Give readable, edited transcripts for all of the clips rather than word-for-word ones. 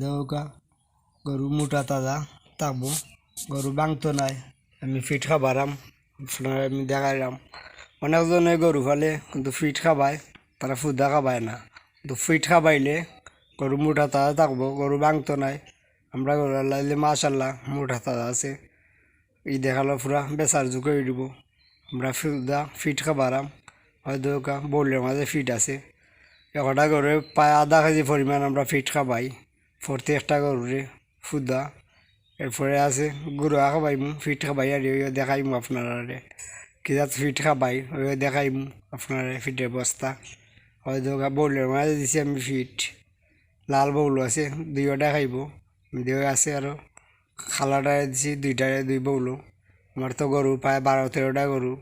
দৌকা গরু মোটা তাজা থাকবো, গরু বাংতো নাই, আমি ফিট খাবারাম, আপনারা আমি দেখাইলাম। অনেকজনে গরু ফালে কিন্তু ফিট খাবায়, তারা ফুদা খাবায় না। কিন্তু ফিট খাবাইলে গরু মোটা তাজা থাকবো, গরু বাংতো নাই। আমরা গরু লাইলে মাশাল্লাহ মোটা তাজা আছে, ই দেখালো পুরা বেচার যুগে দিব। আমরা ফুদা ফিট খাবারাম, হয়তো বললের মাঝে ফিট আছে। একটা গরু প্রায় আধা কেজি পরিমাণ আমরা ফিট খাবাই প্রতি একটা গরুরে ফুদা। এরপরে আছে গুঁড়া খাবাইমু, ফিট খাবাই আর দেখাইমু আপনারা কিনা ফিট খাবাই ওই দেখাইমু আপনারা ফিটের বস্তা। হয়তো বউলের মাঝে দিছি আমি ফিট, লাল বউল আছে দুইটা খাইব, দুই আছে আরও খালাটারে দিছি দুইটারে দুই বউলো। আমার তো গরু প্রায় 12-13টা গরু,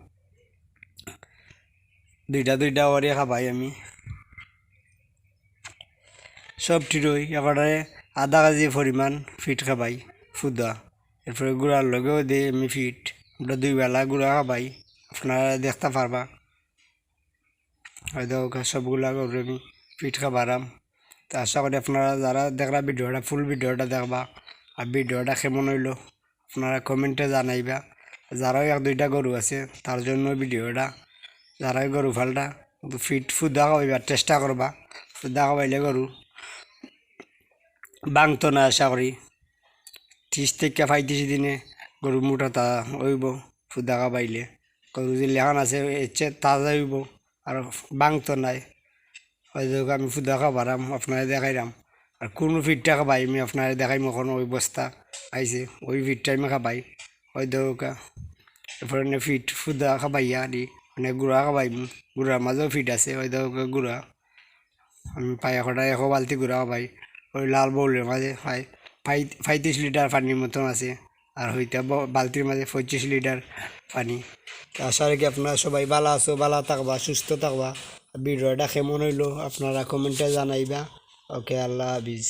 দুইটা ওরে খাবাই আমি সব ঠিরই। এবারে আধা কেজি পরিমাণ ফিট খাবাই ফুদা। এরপরে গুড়ার লগেও দিই আমি ফিট, আমরা 2 বেলা গুঁড়া খাবাই, আপনারা দেখতে পারবা। হয়তো সবগুলা করে আমি ফিট খাবারাম। তো আশা করি আপনারা যারা দেখরা ভিডিওটা ফুল ভিডিওটা দেখবা, আর ভিডিওটা কেমন হইলো আপনারা কমেন্টে জানাইবা। যারাও 1-2টা গরু আছে তার জন্য ভিডিওটা, যারাই গরু ফালটা ফিট ফুদা খাওয়াইবার চেষ্টা করবা। ফুদা খাওয়াইলে গরু বাংতো না, আশা করি 30 থেকে 35 দিনে গরু মোটা তাজা হইব ফুদা খাবাইলে। গরু যে লেখান আছে এর তাজা হইব আর বাংতো নাই। হয়তো আমি ফুদা খাবারাম, আপনারা দেখাইলাম। আর কোনো ফিটটা খাবাই আমি আপনারা দেখাইম, এখন ওই বস্তা আইছে ওই ফিটটা আমি খাবাই। হয়তো এরপরে ফিট ফুদা খাবাইয়া দি মানে গুঁড়া খাবাইম, গুঁড়ার মাঝেও ফিট আছে। হয়তো গুঁড়া আমি পাই একটা 1 বালতি গুঁড়া খাবাই। ওই লাল বউলের মাঝে 35 লিটার পানির মতন আছে, আর হইতে বালতির মাঝে 25 লিটার পানি। আশা রাখি আপনারা সবাই ভালো আছো, ভালো থাকবা, সুস্থ থাকবা। ভিডিওটা কেমন হইলো আপনারা কমেন্টে জানাইবা। ওকে, আল্লাহ হাফিজ।